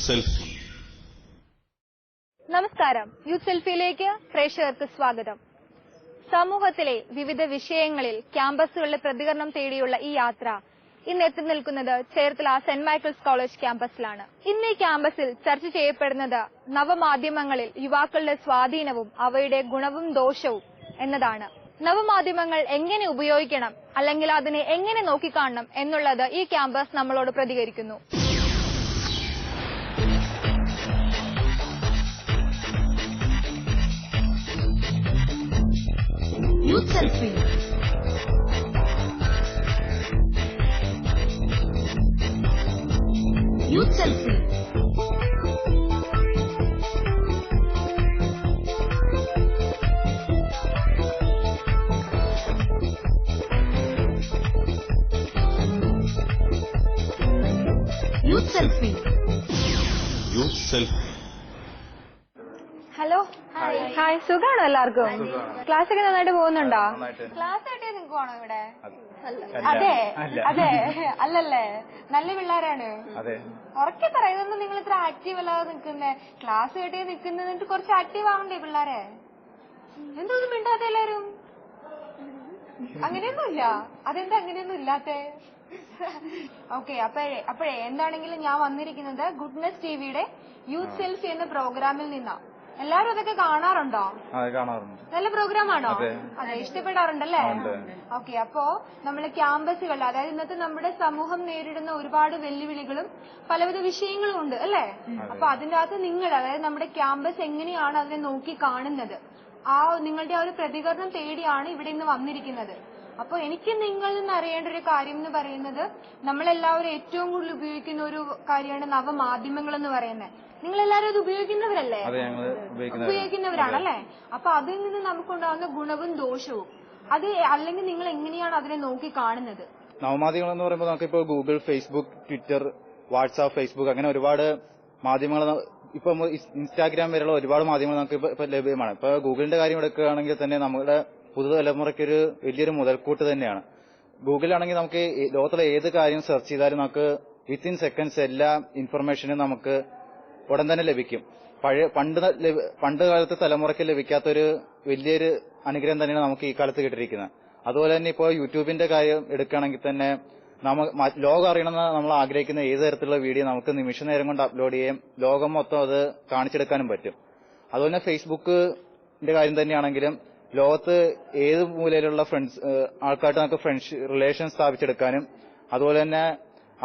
Selfie. നമസ്കാരം. Youth സെൽഫിയിലേക്ക് പ്രേക്ഷകർക്ക് സ്വാഗതം. സമൂഹത്തിലെ വിവിധ വിഷയങ്ങളിൽ ക്യാമ്പസുകളിലെ പ്രതികരണം തേടിയുള്ള ഈ യാത്ര ഇന്ന് എത്തി നിൽക്കുന്നത് ചേർത്തല സെന്റ് മൈക്കിൾസ് കോളേജ് ക്യാമ്പസിലാണ്. ഇന്ന് ഈ ക്യാമ്പസിൽ ചർച്ച ചെയ്യപ്പെടുന്നത് നവമാധ്യമങ്ങളിൽ യുവാക്കളുടെ സ്വാധീനവും അവയുടെ ഗുണവും ദോഷവും എന്നതാണ്. നവമാധ്യമങ്ങൾ എങ്ങനെ ഉപയോഗിക്കണം, അല്ലെങ്കിൽ അതിനെ എങ്ങനെ നോക്കിക്കാണണം എന്നുള്ളത് ഈ ക്യാമ്പസ് നമ്മളോട് പ്രതികരിക്കുന്നു. Youth Selfie. Youth Selfie. Youth Selfie. Youth Selfie. Hello, hi. സുഖാണോ എല്ലാവർക്കും? ക്ലാസ് ഒക്കെ നന്നായിട്ട് പോകുന്നുണ്ടോ? ക്ലാസ് ആയിട്ടേ നിൽക്കുവാണോ ഇവിടെ? അതെ അതെ, അല്ലല്ലേ? നല്ല പിള്ളേരാണ്. ഉറക്കെ പറയുന്നത്. നിങ്ങൾ ഇത്ര ആക്റ്റീവ് അല്ലാതെ നിൽക്കുന്നേ? ക്ലാസ് കേട്ടേ നിൽക്കുന്നത് കുറച്ച് ആക്റ്റീവ് ആവണ്ടേ പിള്ളേരെ? എന്തൊന്നും മിണ്ടാത്ത എല്ലാരും? അങ്ങനെയൊന്നുമില്ല. അതെന്താ അങ്ങനെയൊന്നും ഇല്ലാത്തേ? ഓക്കെ, അപ്പോഴേ എന്താണെങ്കിലും ഞാൻ വന്നിരിക്കുന്നത് ഗുഡ്നെസ് ടിവിയുടെ യൂത്ത് സെൽഫി എന്ന പ്രോഗ്രാമിൽ നിന്നാ. എല്ലാരും അതൊക്കെ കാണാറുണ്ടോ? കാണാറുണ്ട്. നല്ല പ്രോഗ്രാം ആണോ? അതെ, ഇഷ്ടപ്പെടാറുണ്ടല്ലേ? ഓക്കെ, അപ്പോ നമ്മള് ക്യാമ്പസുകൾ, അതായത് ഇന്നത്തെ നമ്മുടെ സമൂഹം നേരിടുന്ന ഒരുപാട് വെല്ലുവിളികളും പലവിധ വിഷയങ്ങളും ഉണ്ട് അല്ലേ? അപ്പൊ അതിന്റെ അകത്ത് നിങ്ങൾ, അതായത് നമ്മുടെ ക്യാമ്പസ് എങ്ങനെയാണ് അതിനെ നോക്കി കാണുന്നത്, നിങ്ങളുടെ ആ ഒരു പ്രതികരണം തേടിയാണ് ഇവിടെ ഇന്ന് വന്നിരിക്കുന്നത്. അപ്പൊ എനിക്ക് നിങ്ങളിൽ നിന്ന് അറിയേണ്ട ഒരു കാര്യം എന്ന് പറയുന്നത്, നമ്മളെല്ലാവരും ഏറ്റവും കൂടുതൽ ഉപയോഗിക്കുന്ന ഒരു കാര്യമാണ് നവമാധ്യമങ്ങൾ എന്ന് പറയുന്നത്. നിങ്ങൾ എല്ലാവരും അത് ഉപയോഗിക്കുന്നവരല്ലേ? ഉപയോഗിക്കുന്നവരാണല്ലേ? അപ്പൊ അതിൽ നിന്ന് നമുക്കുണ്ടാകുന്ന ഗുണവും ദോഷവും, അത് അല്ലെങ്കിൽ നിങ്ങൾ എങ്ങനെയാണ് അതിനെ നോക്കി കാണുന്നത്? നവമാധ്യമങ്ങൾ എന്ന് പറയുമ്പോൾ നമുക്കിപ്പോ Google, Facebook, Twitter, WhatsApp, Facebook, അങ്ങനെ ഒരുപാട് മാധ്യമങ്ങൾ, ഇപ്പൊ ഇൻസ്റ്റാഗ്രാം വരെയുള്ള ഒരുപാട് മാധ്യമങ്ങൾ നമുക്ക് ഇപ്പൊ ലഭ്യമാണ്. ഇപ്പൊ ഗൂഗിളിന്റെ കാര്യം എടുക്കുകയാണെങ്കിൽ തന്നെ നമ്മുടെ പുതുതലമുറയ്ക്കൊരു വലിയൊരു മുതൽക്കൂട്ട് തന്നെയാണ്. ഗൂഗിളാണെങ്കിൽ നമുക്ക് ലോകത്തിലെ ഏത് കാര്യം സെർച്ച് ചെയ്താലും നമുക്ക് വിത്തിൻ സെക്കൻഡ്സ് എല്ലാ ഇൻഫർമേഷനും നമുക്ക് ഉടൻ തന്നെ ലഭിക്കും. പണ്ട് കാലത്തെ തലമുറയ്ക്ക് ലഭിക്കാത്തൊരു വലിയൊരു അനുഗ്രഹം തന്നെയാണ് നമുക്ക് ഈ കാലത്ത് കിട്ടിയിരിക്കുന്നത്. അതുപോലെ തന്നെ ഇപ്പോൾ യൂട്യൂബിന്റെ കാര്യം എടുക്കുകയാണെങ്കിൽ തന്നെ ലോകം അറിയണമെന്ന് നമ്മൾ ആഗ്രഹിക്കുന്ന ഏത് തരത്തിലുള്ള വീഡിയോ നമുക്ക് നിമിഷ നേരം കൊണ്ട് അപ്ലോഡ് ചെയ്യുകയും ലോകം മൊത്തം അത് കാണിച്ചെടുക്കാനും പറ്റും. അതുപോലെ തന്നെ ഫേസ്ബുക്കിന്റെ കാര്യം തന്നെയാണെങ്കിലും ലോകത്ത് ഏത് മൂലയിലുള്ള ആൾക്കാർക്ക് നമുക്ക് റിലേഷൻ സ്ഥാപിച്ചെടുക്കാനും അതുപോലെ തന്നെ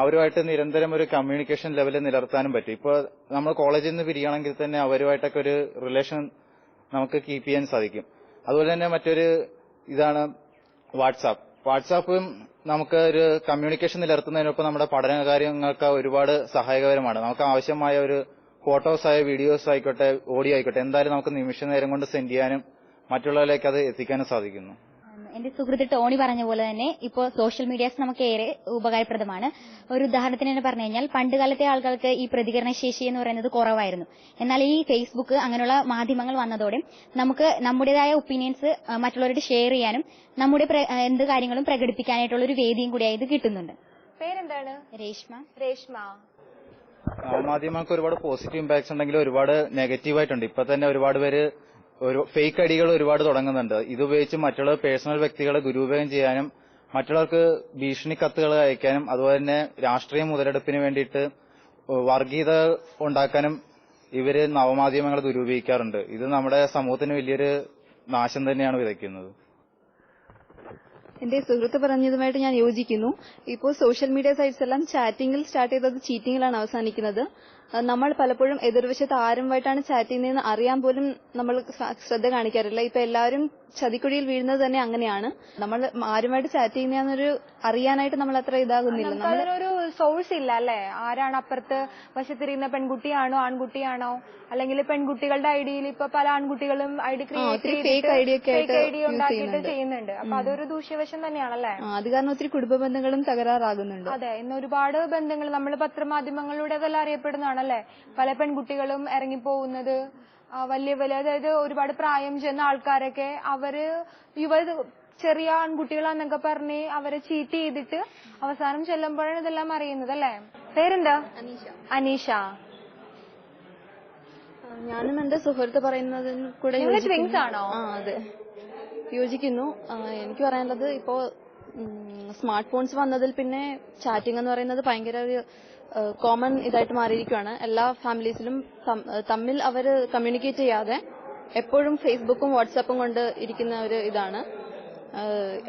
അവരുമായിട്ട് നിരന്തരം ഒരു കമ്മ്യൂണിക്കേഷൻ ലെവലിൽ നിലനിർത്താനും പറ്റും. ഇപ്പോൾ നമ്മൾ കോളേജിൽ നിന്ന് പിരിയണമെങ്കിൽ തന്നെ അവരുമായിട്ടൊക്കെ ഒരു റിലേഷൻ നമുക്ക് കീപ്പ് ചെയ്യാൻ സാധിക്കും. അതുപോലെ തന്നെ മറ്റൊരു ഇതാണ് വാട്സാപ്പും നമുക്ക് ഒരു കമ്മ്യൂണിക്കേഷൻ നിലനിർത്തുന്നതിനൊപ്പം നമ്മുടെ പഠന കാര്യങ്ങൾക്ക് ഒരുപാട് സഹായകരമാണ്. നമുക്ക് ആവശ്യമായ ഒരു ഫോട്ടോസ് വീഡിയോസ് ആയിക്കോട്ടെ, ഓഡിയോ ആയിക്കോട്ടെ, എന്തായാലും നമുക്ക് നിമിഷ നേരം കൊണ്ട് സെൻഡ് ചെയ്യാനും മറ്റുള്ളവരിലേക്ക് അത് എത്തിക്കാനും സാധിക്കുന്നു. എന്റെ സുഹൃത്ത് ടോണി പറഞ്ഞ പോലെ തന്നെ ഇപ്പോൾ സോഷ്യൽ മീഡിയാസ് നമുക്ക് ഏറെ ഉപകാരപ്രദമാണ്. ഒരു ഉദാഹരണത്തിന് തന്നെ പറഞ്ഞു കഴിഞ്ഞാൽ, പണ്ട് കാലത്തെ ആളുകൾക്ക് ഈ പ്രതികരണ ശേഷി എന്ന് പറയുന്നത് കുറവായിരുന്നു. എന്നാൽ ഈ ഫേസ്ബുക്ക് അങ്ങനെയുള്ള മാധ്യമങ്ങൾ വന്നതോടെ നമുക്ക് നമ്മുടേതായ ഒപ്പീനിയൻസ് മറ്റുള്ളവരോട് ഷെയർ ചെയ്യാനും നമ്മുടെ എന്ത് കാര്യങ്ങളും പ്രകടിപ്പിക്കാനായിട്ടുള്ള ഒരു വേദിയും കൂടി ഇത് കിട്ടുന്നുണ്ട്. പേരെന്താണ്? രേഷ്മ. മാധ്യമങ്ങൾക്ക് ഒരുപാട് പോസിറ്റീവ് ഇമ്പാക്ട്സ് ഉണ്ടെങ്കിലും ഒരുപാട് നെഗറ്റീവായിട്ടുണ്ട്. ഇപ്പൊ തന്നെ ഒരുപാട് പേര് ഫേക്ക് ഐഡികൾ ഒരുപാട് തുടങ്ങുന്നുണ്ട്. ഇതുപയോഗിച്ച് മറ്റുള്ള പേഴ്സണൽ വ്യക്തികളെ ദുരുപയോഗം ചെയ്യാനും മറ്റുള്ളവർക്ക് ഭീഷണി കത്തുകൾ അയക്കാനും അതുപോലെ തന്നെ രാഷ്ട്രീയ മുതലെടുപ്പിന് വേണ്ടിയിട്ട് വർഗീയത ഉണ്ടാക്കാനും ഇവര് നവമാധ്യമങ്ങളെ ദുരുപയോഗിക്കാറുണ്ട്. ഇത് നമ്മുടെ സമൂഹത്തിന് വലിയൊരു നാശം തന്നെയാണ് വിതയ്ക്കുന്നത്. എന്റെ സുഹൃത്ത് പറഞ്ഞതുമായിട്ട് ഞാൻ യോജിക്കുന്നു. ഇപ്പോൾ സോഷ്യൽ മീഡിയ സൈറ്റ്സ് എല്ലാം ചാറ്റിംഗിൽ സ്റ്റാർട്ട് ചെയ്തത് ചീറ്റിംഗിലാണ് അവസാനിക്കുന്നത്. നമ്മൾ പലപ്പോഴും എതിർവശത്ത് ആരുമായിട്ടാണ് ചാറ്റ് ചെയ്യുന്നതെന്ന് അറിയാൻ പോലും നമ്മൾ ശ്രദ്ധ കാണിക്കാറില്ല. ഇപ്പൊ എല്ലാവരും ചതിക്കുഴിയിൽ വീഴുന്നത് തന്നെ അങ്ങനെയാണ്. നമ്മൾ ആരുമായിട്ട് ചാറ്റ് ചെയ്യുന്നൊരു അറിയാനായിട്ട് നമ്മൾ അത്ര ഇതാകുന്നില്ല. നമ്മളൊരു സോഴ്സ് ഇല്ല അല്ലെ? ആരാണ് അപ്പുറത്ത് വശത്തിരിക്കുന്ന, പെൺകുട്ടിയാണോ ആൺകുട്ടിയാണോ, അല്ലെങ്കിൽ പെൺകുട്ടികളുടെ ഐഡിയിൽ ഇപ്പൊ പല ആൺകുട്ടികളും ഐഡി ഫേക്ക് ഐഡി ഒക്കെ ഉണ്ടാക്കിയിട്ട് ചെയ്യുന്നുണ്ട്. അപ്പൊ അതൊരു ദൂഷ്യവശം തന്നെയാണല്ലേ? അത് കാരണം ഒത്തിരി കുടുംബ ബന്ധങ്ങളും തകരാറാകുന്നുണ്ട്. അതെ, ഇന്ന് ഒരുപാട് ബന്ധങ്ങൾ നമ്മൾ പത്രമാധ്യമങ്ങളിലൂടെ അതെല്ലാം അറിയപ്പെടുന്നതാണല്ലേ. പല പെൺകുട്ടികളും ഇറങ്ങിപ്പോകുന്നത് വലിയ അതായത് ഒരുപാട് പ്രായം ചെന്ന ആൾക്കാരൊക്കെ അവര് ചെറിയ ആൺകുട്ടികളാന്നൊക്കെ പറഞ്ഞ് അവരെ ചീറ്റ് ചെയ്തിട്ട് അവസാനം ചെല്ലുമ്പോഴാണ് ഇതെല്ലാം അറിയുന്നത് അല്ലേ? പേരെന്താ? അനീഷ. ഞാനും എന്റെ സുഹൃത്ത് പറയുന്നതിന് കൂടെ ട്വിൻസ് ആണോ? അതെ, യോജിക്കുന്നു. എനിക്ക് പറയാനുള്ളത് ഇപ്പോ സ്മാർട്ട് ഫോൺസ് വന്നതിൽ പിന്നെ ചാറ്റിംഗ് എന്ന് പറയുന്നത് ഭയങ്കര ഒരു കോമൺ ഇതായിട്ട് മാറിയിരിക്കുകയാണ്. എല്ലാ ഫാമിലീസിലും തമ്മിൽ അവര് കമ്മ്യൂണിക്കേറ്റ് ചെയ്യാതെ എപ്പോഴും ഫേസ്ബുക്കും വാട്സാപ്പും കൊണ്ട് ഇരിക്കുന്ന ഒരു ഇതാണ്.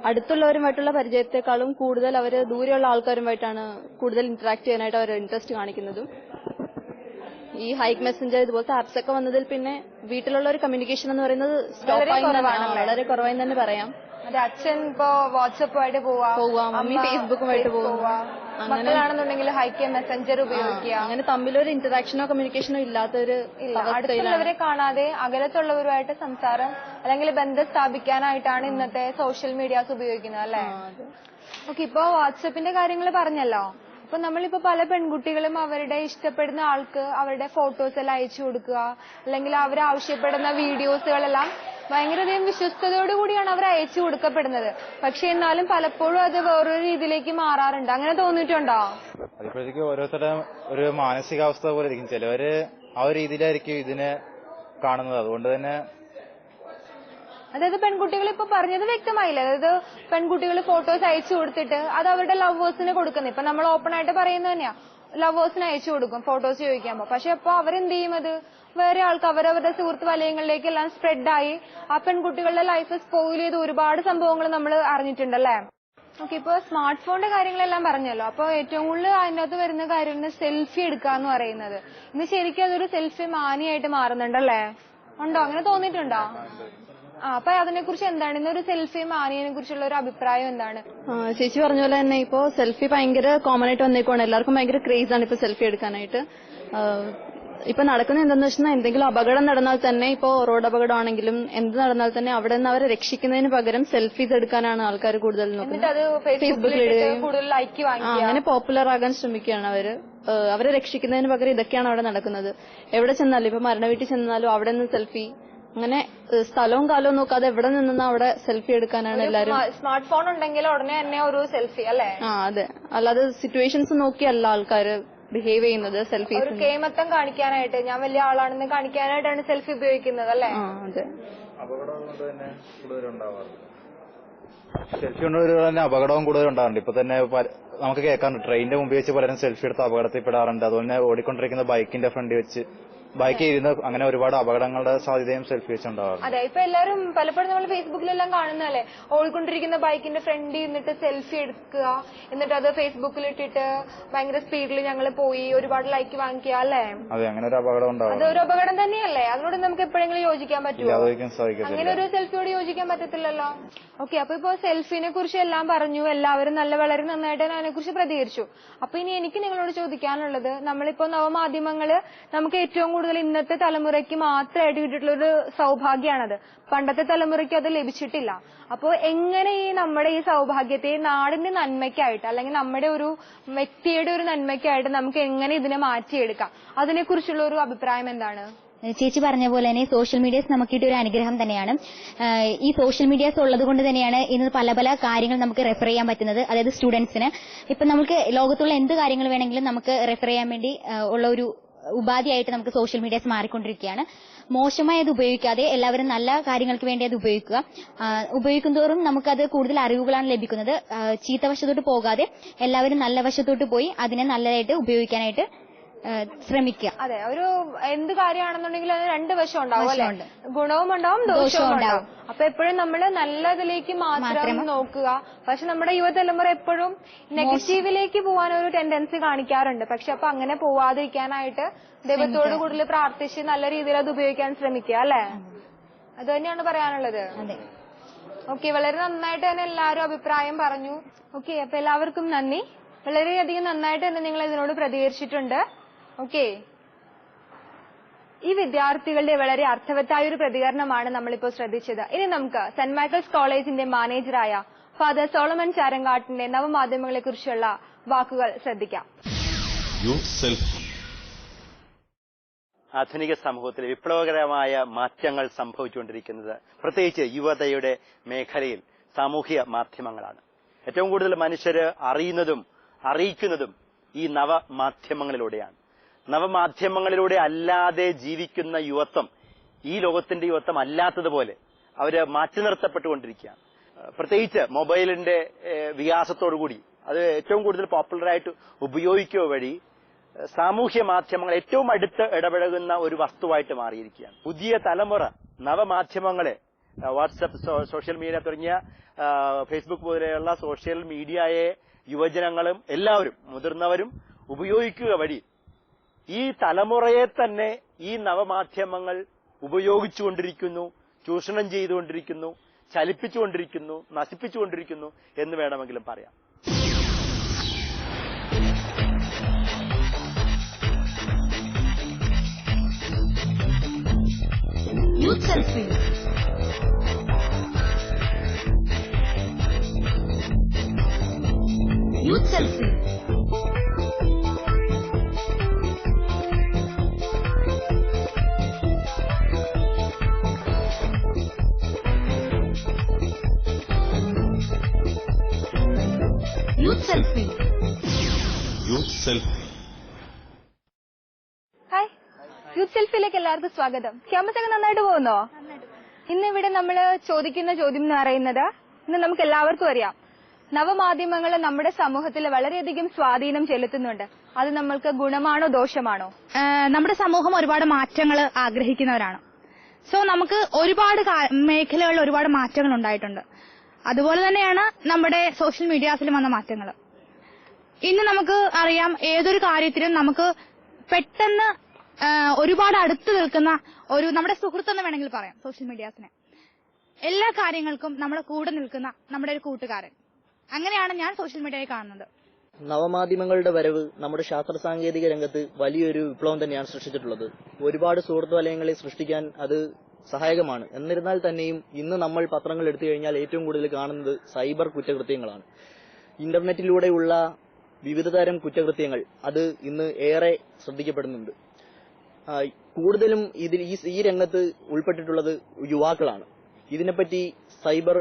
അടുത്തുള്ളവരുമായിട്ടുള്ള പരിചയത്തെക്കാളും കൂടുതൽ അവര് ദൂരെയുള്ള ആൾക്കാരുമായിട്ടാണ് കൂടുതൽ ഇന്ററാക്ട് ചെയ്യാനായിട്ട് അവർ ഇൻട്രസ്റ്റ് കാണിക്കുന്നതും. ഈ ഹൈക്ക് മെസ്സഞ്ചർ ഇതുപോലത്തെ ആപ്സ് ഒക്കെ വന്നതിൽ പിന്നെ വീട്ടിലുള്ള ഒരു കമ്മ്യൂണിക്കേഷൻ എന്ന് പറയുന്നത് വളരെ കുറവായി തന്നെ പറയാം. അതെ, അച്ഛൻ ഇപ്പോ വാട്സപ്പുമായിട്ട് പോവാം, മമ്മി ഫേസ്ബുക്കുമായിട്ട് പോവാ, അങ്ങനെയാണെന്നുണ്ടെങ്കിൽ ഹൈക്ക് മെസ്സഞ്ചർ ഉപയോഗിക്കുക. അങ്ങനെ തമ്മിലൊരു ഇന്ററാക്ഷനോ കമ്മ്യൂണിക്കേഷനോ ഇല്ലാത്തൊരു അടുത്തുള്ളവരെ കാണാതെ അകലത്തുള്ളവരുമായിട്ട് സംസാരം അല്ലെങ്കിൽ ബന്ധം സ്ഥാപിക്കാനായിട്ടാണ് ഇന്നത്തെ സോഷ്യൽ മീഡിയാസ് ഉപയോഗിക്കുന്നത് അല്ലെ? ഓക്കെ, ഇപ്പൊ വാട്സപ്പിന്റെ കാര്യങ്ങൾ പറഞ്ഞല്ലോ. അപ്പൊ നമ്മളിപ്പോ പല പെൺകുട്ടികളും അവരുടെ ഇഷ്ടപ്പെടുന്ന ആൾക്ക് അവരുടെ ഫോട്ടോസ് എല്ലാം അയച്ചു കൊടുക്കുക, അല്ലെങ്കിൽ അവർ ആവശ്യപ്പെടുന്ന വീഡിയോസുകളെല്ലാം ഭയങ്കരധികം വിശ്വസ്തയോടു കൂടിയാണ് അവർ അയച്ചു കൊടുക്കപ്പെടുന്നത്. പക്ഷെ എന്നാലും പലപ്പോഴും അത് വേറൊരു രീതിയിലേക്ക് മാറാറുണ്ട്. അങ്ങനെ തോന്നിയിട്ടുണ്ടോ? അതിപ്പോഴത്തേക്ക് ഓരോരുത്തരുടെ ഒരു മാനസികാവസ്ഥ പോലെ ഇരിക്കും. ചിലവര് ആ ഒരു രീതിയിലായിരിക്കും ഇതിനെ കാണുന്നത്. അതുകൊണ്ട് തന്നെ അതായത് പെൺകുട്ടികൾ ഇപ്പൊ പറഞ്ഞത് വ്യക്തമായില്ല. അതായത് പെൺകുട്ടികൾ ഫോട്ടോസ് അയച്ചു കൊടുത്തിട്ട് അത് അവരുടെ ലവേഴ്സിന് കൊടുക്കുന്നത്. ഇപ്പൊ നമ്മൾ ഓപ്പൺ ആയിട്ട് പറയുന്നത് തന്നെയാ, ലവേഴ്സിന് അയച്ചു കൊടുക്കും ഫോട്ടോസ് ചോദിക്കുമ്പോ. പക്ഷെ അപ്പൊ അവരെന്ത് ചെയ്യും, അത് വേറെ ആൾക്ക് അവരവരുടെ സുഹൃത്ത് വലയങ്ങളിലേക്ക് എല്ലാം സ്പ്രെഡായി ആ പെൺകുട്ടികളുടെ ലൈഫ് സ്പോയിൽ ചെയ്ത് ഒരുപാട് സംഭവങ്ങൾ നമ്മൾ അറിഞ്ഞിട്ടുണ്ടല്ലേ? ഓക്കെ, ഇപ്പൊ സ്മാർട്ട് ഫോണിന്റെ കാര്യങ്ങളെല്ലാം പറഞ്ഞല്ലോ. അപ്പൊ ഏറ്റവും കൂടുതൽ അതിനകത്ത് വരുന്ന കാര്യം സെൽഫി എടുക്കുക എന്ന് പറയുന്നത്. ഇന്ന് ശരിക്കും അതൊരു സെൽഫി മാനിയായിട്ട് മാറുന്നുണ്ടല്ലേ? ഉണ്ടോ? അങ്ങനെ തോന്നിയിട്ടുണ്ടോ? അപ്പൊ അതിനെ കുറിച്ച് എന്താണ്, ഇന്നൊരു സെൽഫി മാനിയതിനെ കുറിച്ചുള്ള ഒരു അഭിപ്രായം എന്താണ്? ചേച്ചി പറഞ്ഞ പോലെ തന്നെ ഇപ്പോ സെൽഫി ഭയങ്കര കോമൺ ആയിട്ട് വന്നേക്കുവാണ്. എല്ലാവർക്കും ഭയങ്കര ക്രേസ് ആണ് ഇപ്പൊ സെൽഫി എടുക്കാനായിട്ട്. ഇപ്പൊ നടക്കുന്നത് എന്താണെന്ന് വെച്ചാൽ എന്തെങ്കിലും അപകടം നടന്നാൽ തന്നെ, ഇപ്പോ റോഡ് അപകടമാണെങ്കിലും എന്ത് നടന്നാൽ തന്നെ അവിടെ നിന്ന് അവരെ രക്ഷിക്കുന്നതിന് പകരം സെൽഫീസ് എടുക്കാനാണ് ആൾക്കാർ കൂടുതൽ നോക്കുന്നത്. ഫേസ്ബുക്കിലിടുകയും അങ്ങനെ പോപ്പുലർ ആകാൻ ശ്രമിക്കുകയാണ് അവര്. അവരെ രക്ഷിക്കുന്നതിന് പകരം ഇതൊക്കെയാണ് അവിടെ നടക്കുന്നത്. എവിടെ ചെന്നാലും, ഇപ്പൊ മരണ വീട്ടിൽ ചെന്നാലും അവിടെ നിന്ന് സെൽഫി, അങ്ങനെ സ്ഥലവും കാലവും നോക്കാതെ എവിടെ നിന്നാ അവിടെ സെൽഫി എടുക്കാനാണ് എല്ലാരും. സ്മാർട്ട് ഫോൺ ഉണ്ടെങ്കിൽ ഉടനെ തന്നെ ഒരു സെൽഫി അല്ലേ? അതെ, അല്ലാതെ സിറ്റുവേഷൻസ് നോക്കിയല്ല ആൾക്കാര് ബിഹേവ് ചെയ്യുന്നത്. സെൽഫി ഒരു കേമത്തം കാണിക്കാനായിട്ട്, ഞാൻ വലിയ ആളാണെന്ന് കാണിക്കാനായിട്ടാണ് സെൽഫി ഉപയോഗിക്കുന്നത് അല്ലേ? അതെ, അപകടം കൊണ്ട് തന്നെ കൂടുതൽ ഉണ്ടാവാറുണ്ട്. സെൽഫി കൊണ്ട് തന്നെ അപകടവും കൂടുതൽ ഉണ്ടാവാറുണ്ട്. ഇപ്പൊ തന്നെ നമുക്ക് കേൾക്കാറുണ്ട്, ട്രെയിനിന്റെ മുമ്പിൽ വെച്ച് പലരും സെൽഫി എടുത്ത് അപകടത്തിൽപ്പെടാറുണ്ട്. അതുപോലെ തന്നെ ഓടിക്കൊണ്ടിരിക്കുന്ന ബൈക്കിന്റെ ഫ്രണ്ടിൽ വെച്ച് ബൈക്ക് ഇരുന്ന് അങ്ങനെ ഒരുപാട് അപകടങ്ങളുടെ സാധ്യതയും സെൽഫി വെച്ചുണ്ടാവാറുണ്ട്. അതെ, ഇപ്പൊ എല്ലാവരും പലപ്പോഴും നമ്മൾ ഫേസ്ബുക്കിലെല്ലാം കാണുന്നതല്ലേ, ഓടിക്കൊണ്ടിരിക്കുന്ന ബൈക്കിന്റെ ഫ്രണ്ടിൽ ഇരുന്നിട്ട് സെൽഫി എടുക്കുക, എന്നിട്ട് അത് ഫേസ്ബുക്കിൽ ഇട്ടിട്ട് ഭയങ്കര സ്പീഡിൽ ഞങ്ങൾ പോയി ഒരുപാട് ലൈക്ക് വാങ്ങിക്കുക അല്ലേ? അതെ, അങ്ങനെ ഒരു അപകടം ഉണ്ടാവും. അതൊരു അപകടം തന്നെയല്ലേ? അതിനോട് നമുക്ക് എപ്പോഴെങ്കിലും യോജിക്കാൻ പറ്റുമോ? അങ്ങനെ ഒരു സെൽഫിയോട് യോജിക്കാൻ പറ്റത്തില്ലല്ലോ. ഓക്കെ, അപ്പൊ ഇപ്പൊ സെൽഫിനെ കുറിച്ച് എല്ലാം പറഞ്ഞു, എല്ലാവരും വളരെ നന്നായിട്ട് അതിനെ കുറിച്ച് പ്രതികരിച്ചു. അപ്പൊ ഇനി എനിക്ക് നിങ്ങളോട് ചോദിക്കാനുള്ളത്, നമ്മളിപ്പോ നവമാധ്യമങ്ങള് നമുക്ക് ഏറ്റവും കൂടുതൽ ഇന്നത്തെ തലമുറയ്ക്ക് മാത്രമായിട്ട് കിട്ടിയിട്ടുള്ള ഒരു സൗഭാഗ്യമാണത്. പണ്ടത്തെ തലമുറയ്ക്ക് അത് ലഭിച്ചിട്ടില്ല. അപ്പോ എങ്ങനെ ഈ നമ്മുടെ ഈ സൗഭാഗ്യത്തെ നാടിന്റെ നന്മയ്ക്കായിട്ട് അല്ലെങ്കിൽ നമ്മുടെ ഒരു വ്യക്തിയുടെ ഒരു നന്മയ്ക്കായിട്ട് നമുക്ക് എങ്ങനെ ഇതിനെ മാറ്റിയെടുക്കാം, അതിനെക്കുറിച്ചുള്ള ഒരു അഭിപ്രായം എന്താണ്? ചേച്ചി പറഞ്ഞ പോലെ തന്നെ സോഷ്യൽ മീഡിയാസ് നമുക്ക് കിട്ടിയ ഒരു അനുഗ്രഹം തന്നെയാണ്. ഈ സോഷ്യൽ മീഡിയാസ് ഉള്ളത് കൊണ്ട് തന്നെയാണ് ഇന്ന് പല പല കാര്യങ്ങൾ നമുക്ക് റെഫർ ചെയ്യാൻ പറ്റുന്നത്. അതായത് സ്റ്റുഡൻസിന് ഇപ്പൊ നമുക്ക് ലോകത്തുള്ള എന്ത് കാര്യങ്ങൾ വേണമെങ്കിലും നമുക്ക് റെഫർ ചെയ്യാൻ വേണ്ടി ഉള്ള ഒരു ഉപാധിയായിട്ട് നമുക്ക് സോഷ്യൽ മീഡിയാസ് മാറിക്കൊണ്ടിരിക്കുകയാണ്. മോശമായി അത് ഉപയോഗിക്കാതെ എല്ലാവരും നല്ല കാര്യങ്ങൾക്ക് വേണ്ടി അത് ഉപയോഗിക്കുക. ഉപയോഗിക്കുന്തോറും നമുക്കത് കൂടുതൽ അറിവുകളാണ് ലഭിക്കുന്നത്. ചീത്ത വശത്തോട്ട് പോകാതെ എല്ലാവരും നല്ല വശത്തോട്ട് പോയി അതിനെ നല്ലതായിട്ട് ഉപയോഗിക്കാനായിട്ട് ശ്രമിക്കുക. അതെ, ഒരു എന്ത് കാര്യമാണെന്നുണ്ടെങ്കിൽ അത് രണ്ട് വശം ഉണ്ടാവും അല്ലെ? ഗുണവും ഉണ്ടാവും ദോഷവും ഉണ്ടാവും. അപ്പൊ എപ്പോഴും നമ്മൾ നല്ലതിലേക്ക് മാത്രം നോക്കുക. പക്ഷെ നമ്മുടെ യുവതലമുറ എപ്പോഴും നെഗറ്റീവിലേക്ക് പോകാൻ ഒരു ടെൻഡൻസി കാണിക്കാറുണ്ട്. പക്ഷെ അപ്പൊ അങ്ങനെ പോവാതിരിക്കാനായിട്ട് ദൈവത്തോട് കൂടുതൽ പ്രാർത്ഥിച്ച് നല്ല രീതിയിൽ അത് ഉപയോഗിക്കാൻ ശ്രമിക്കുക അല്ലെ? അത് തന്നെയാണ് പറയാനുള്ളത്. ഓക്കെ, വളരെ നന്നായിട്ട് തന്നെ എല്ലാവരും അഭിപ്രായം പറഞ്ഞു. ഓക്കെ, അപ്പൊ എല്ലാവർക്കും നന്ദി. വളരെയധികം നന്നായിട്ട് തന്നെ നിങ്ങൾ ഇതിനോട് പ്രതികരിച്ചിട്ടുണ്ട്. ഓക്കെ, ഈ വിദ്യാർത്ഥികളുടെ വളരെ അർത്ഥവത്തായ ഒരു പ്രതികരണമാണ് നമ്മളിപ്പോൾ ശ്രദ്ധിച്ചത്. ഇനി നമുക്ക് സെന്റ് മൈക്കിൾസ് കോളേജിന്റെ മാനേജറായ ഫാദർ സോളമൻ ചാരങ്കാട്ടിന്റെ നവമാധ്യമങ്ങളെ കുറിച്ചുള്ള വാക്കുകൾ ശ്രദ്ധിക്കാം. ആധുനിക സമൂഹത്തിൽ വിപ്ലവകരമായ മാറ്റങ്ങൾ സംഭവിച്ചുകൊണ്ടിരിക്കുന്നത് പ്രത്യേകിച്ച് യുവതയുടെ മേഖലയിൽ സാമൂഹ്യ മാധ്യമങ്ങളാണ്. ഏറ്റവും കൂടുതൽ മനുഷ്യര് അറിയുന്നതും അറിയിക്കുന്നതും ഈ നവമാധ്യമങ്ങളിലൂടെയാണ്. നവമാധ്യമങ്ങളിലൂടെ അല്ലാതെ ജീവിക്കുന്ന യുവത്വം ഈ ലോകത്തിന്റെ യുവത്വം അല്ലാത്തതുപോലെ അവര് മാറ്റി നിർത്തപ്പെട്ടുകൊണ്ടിരിക്കുകയാണ്. പ്രത്യേകിച്ച് മൊബൈലിന്റെ വികാസത്തോടുകൂടി അത് ഏറ്റവും കൂടുതൽ പോപ്പുലറായിട്ട് ഉപയോഗിക്കുക വഴി സാമൂഹ്യ മാധ്യമങ്ങൾ ഏറ്റവും അടുത്ത് ഇടപഴകുന്ന ഒരു വസ്തുവായിട്ട് മാറിയിരിക്കുകയാണ്. പുതിയ തലമുറ നവമാധ്യമങ്ങളെ വാട്സപ്പ്, സോഷ്യൽ മീഡിയ തുടങ്ങിയ ഫേസ്ബുക്ക് പോലെയുള്ള സോഷ്യൽ മീഡിയയെ യുവജനങ്ങളും എല്ലാവരും മുതിർന്നവരും ഉപയോഗിക്കുക വഴി ഈ തലമുറയെ തന്നെ ഈ നവമാധ്യമങ്ങൾ ഉപയോഗിച്ചുകൊണ്ടിരിക്കുന്നു, ചൂഷണം ചെയ്തുകൊണ്ടിരിക്കുന്നു, ചലിപ്പിച്ചുകൊണ്ടിരിക്കുന്നു, നശിപ്പിച്ചുകൊണ്ടിരിക്കുന്നു എന്ന് വേണമെങ്കിലും പറയാം. Youth selfie. Youth selfie. Youth selfie. Youth selfie. Hi, youth സെൽഫിയിലേക്ക് എല്ലാവർക്കും സ്വാഗതം. ക്യാമ്പസ് ഒക്കെ നന്നായിട്ട് പോകുന്നോ? ഇന്നിവിടെ നമ്മൾ ചോദിക്കുന്ന ചോദ്യം എന്ന് പറയുന്നത്, ഇന്ന് നമുക്ക് എല്ലാവർക്കും അറിയാം, നവമാധ്യമങ്ങൾ നമ്മുടെ സമൂഹത്തിൽ വളരെയധികം സ്വാധീനം ചെലുത്തുന്നുണ്ട്. അത് നമ്മൾക്ക് ഗുണമാണോ ദോഷമാണോ? നമ്മുടെ സമൂഹം ഒരുപാട് മാറ്റങ്ങൾ ആഗ്രഹിക്കുന്നവരാണ്. സോ നമുക്ക് ഒരുപാട് മേഖലകളിൽ ഒരുപാട് മാറ്റങ്ങൾ ഉണ്ടായിട്ടുണ്ട്. അതുപോലെ തന്നെയാണ് നമ്മുടെ സോഷ്യൽ മീഡിയാസിലും വന്ന മാറ്റങ്ങൾ. ഇന്ന് നമുക്ക് അറിയാം, ഏതൊരു കാര്യത്തിലും നമുക്ക് പെട്ടെന്ന് ഒരുപാട് അടുത്ത് നിൽക്കുന്ന ഒരു നമ്മുടെ സുഹൃത്തെന്ന് വേണമെങ്കിൽ പറയാം സോഷ്യൽ മീഡിയാസിനെ. എല്ലാ കാര്യങ്ങൾക്കും നമ്മുടെ കൂടെ നിൽക്കുന്ന നമ്മുടെ ഒരു കൂട്ടുകാരൻ. അങ്ങനെയാണ് ഞാൻ സോഷ്യൽ മീഡിയയെ കാണുന്നത്. നവമാധ്യമങ്ങളുടെ വരവ് നമ്മുടെ ശാസ്ത്ര സാങ്കേതിക രംഗത്ത് വലിയൊരു വിപ്ലവം തന്നെയാണ് സൃഷ്ടിച്ചിട്ടുള്ളത്. ഒരുപാട് സുഹൃത്ത് വലയങ്ങളെ സൃഷ്ടിക്കാൻ അത് സഹായകമാണ്. എന്നിരുന്നാൽ തന്നെയും ഇന്ന് നമ്മൾ പത്രങ്ങൾ എടുത്തു കഴിഞ്ഞാൽ ഏറ്റവും കൂടുതൽ കാണുന്നത് സൈബർ കുറ്റകൃത്യങ്ങളാണ്. ഇന്റർനെറ്റിലൂടെയുള്ള വിവിധതരം കുറ്റകൃത്യങ്ങൾ അത് ഇന്ന് ഏറെ ശ്രദ്ധിക്കപ്പെടുന്നുണ്ട്. കൂടുതലും ഈ രംഗത്ത് ഉൾപ്പെട്ടിട്ടുള്ളത് യുവാക്കളാണ്. ഇതിനെപ്പറ്റി സൈബർ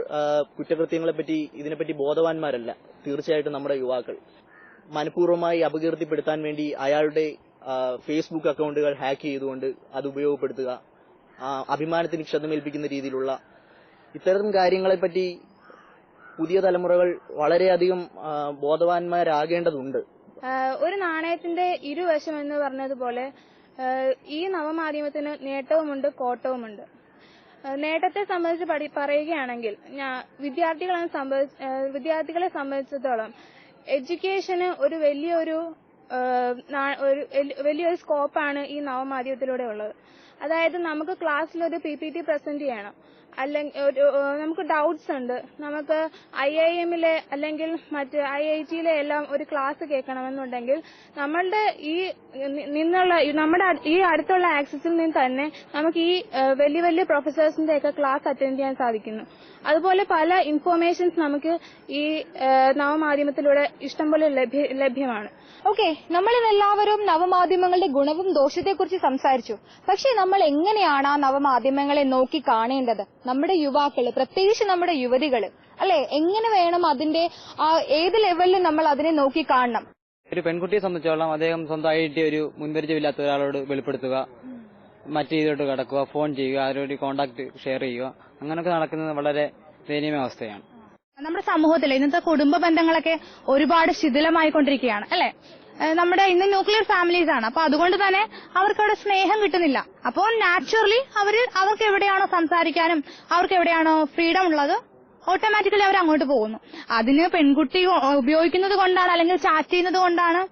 കുറ്റകൃത്യങ്ങളെപ്പറ്റി ഇതിനെപ്പറ്റി ബോധവാന്മാരല്ല തീർച്ചയായിട്ടും നമ്മുടെ യുവാക്കൾ. മനഃപൂർവ്വമായി അപകീർത്തിപ്പെടുത്താൻ വേണ്ടി അയാളുടെ ഫേസ്ബുക്ക് അക്കൗണ്ടുകൾ ഹാക്ക് ചെയ്തുകൊണ്ട് അത് ഉപയോഗപ്പെടുത്തുക, അഭിമാനത്തിന് ക്ഷതമേൽപ്പിക്കുന്ന രീതിയിലുള്ള ഇത്തരം കാര്യങ്ങളെപ്പറ്റി പുതിയ തലമുറകൾ വളരെയധികം ബോധവാന്മാരാകേണ്ടതുണ്ട്. ഒരു നാണയത്തിന്റെ ഇരുവശം എന്ന് പറഞ്ഞതുപോലെ ഈ നവമാധ്യമത്തിന് നേട്ടവുമുണ്ട് കോട്ടവുമുണ്ട്. നേട്ടത്തെ സംബന്ധിച്ച് പറയുകയാണെങ്കിൽ വിദ്യാർത്ഥികളെ സംബന്ധിച്ചിടത്തോളം എഡ്യൂക്കേഷന് ഒരു വലിയൊരു സ്കോപ്പാണ് ഈ നവമാധ്യമത്തിലൂടെ ഉള്ളത്. അതായത് നമുക്ക് ക്ലാസ്സിൽ ഒരു PPT പ്രസന്റ് ചെയ്യണം, അല്ലെങ്കിൽ നമുക്ക് ഡൗട്ട്സ് ഉണ്ട്, നമുക്ക് IIM-ലെ അല്ലെങ്കിൽ മറ്റ് IIT-ലെ എല്ലാം ഒരു ക്ലാസ് കേൾക്കണമെന്നുണ്ടെങ്കിൽ നമ്മുടെ ഈ അടുത്തുള്ള ആക്സസിൽ നിന്ന് തന്നെ നമുക്ക് ഈ വലിയ വലിയ പ്രൊഫസേഴ്സിന്റെ ഒക്കെ ക്ലാസ് അറ്റൻഡ് ചെയ്യാൻ സാധിക്കുന്നു. അതുപോലെ പല ഇൻഫോർമേഷൻസ് നമുക്ക് ഈ നവമാധ്യമത്തിലൂടെ ഇഷ്ടംപോലെ ലഭ്യമാണ്. ഓക്കെ, നമ്മളിതെല്ലാവരും നവമാധ്യമങ്ങളുടെ ഗുണവും ദോഷത്തെക്കുറിച്ച് സംസാരിച്ചു. പക്ഷെ നമ്മൾ എങ്ങനെയാണ് ആ നവമാധ്യമങ്ങളെ നോക്കി കാണേണ്ടത്? നമ്മുടെ യുവാക്കള്, പ്രത്യേകിച്ച് നമ്മുടെ യുവതികള്, അല്ലെ, എങ്ങനെ വേണം അതിന്റെ ഏത് ലെവലിൽ നമ്മൾ അതിനെ നോക്കി കാണണം? ഒരു പെൺകുട്ടിയെ സംബന്ധിച്ചോളം അദ്ദേഹം സ്വന്തമായിട്ട് ഒരു മുൻപരിചയമില്ലാത്ത ഒരാളോട് വെളിപ്പെടുത്തുക, മറ്റു രീതിയിലോട്ട് കടക്കുക, ഫോൺ ചെയ്യുക, അവരോട് കോണ്ടാക്ട് ഷെയർ ചെയ്യുക, അങ്ങനെയൊക്കെ നടക്കുന്നത് വളരെ ദയനീയമായ അവസ്ഥയാണ്. നമ്മുടെ സമൂഹത്തിലെ ഇന്നത്തെ കുടുംബ ബന്ധങ്ങളൊക്കെ ഒരുപാട് ശിഥിലമായിക്കൊണ്ടിരിക്കുകയാണ്, അല്ലെ? നമ്മുടെ ഇന്ന് ന്യൂക്ലിയർ ഫാമിലീസ് ആണ്. അപ്പൊ അതുകൊണ്ട് തന്നെ അവർക്ക് അവിടെ സ്നേഹം കിട്ടുന്നില്ല. അപ്പോൾ നാച്ചുറലി അവർക്ക് എവിടെയാണോ സംസാരിക്കാനും അവർക്ക് എവിടെയാണോ ഫ്രീഡം ഉള്ളത് ഓട്ടോമാറ്റിക്കലി അവർ അങ്ങോട്ട് പോകുന്നു. അതിന് പെൺകുട്ടി ഉപയോഗിക്കുന്നത് കൊണ്ടാണ് അല്ലെങ്കിൽ ചാറ്റ് ചെയ്യുന്നത് കൊണ്ടാണ്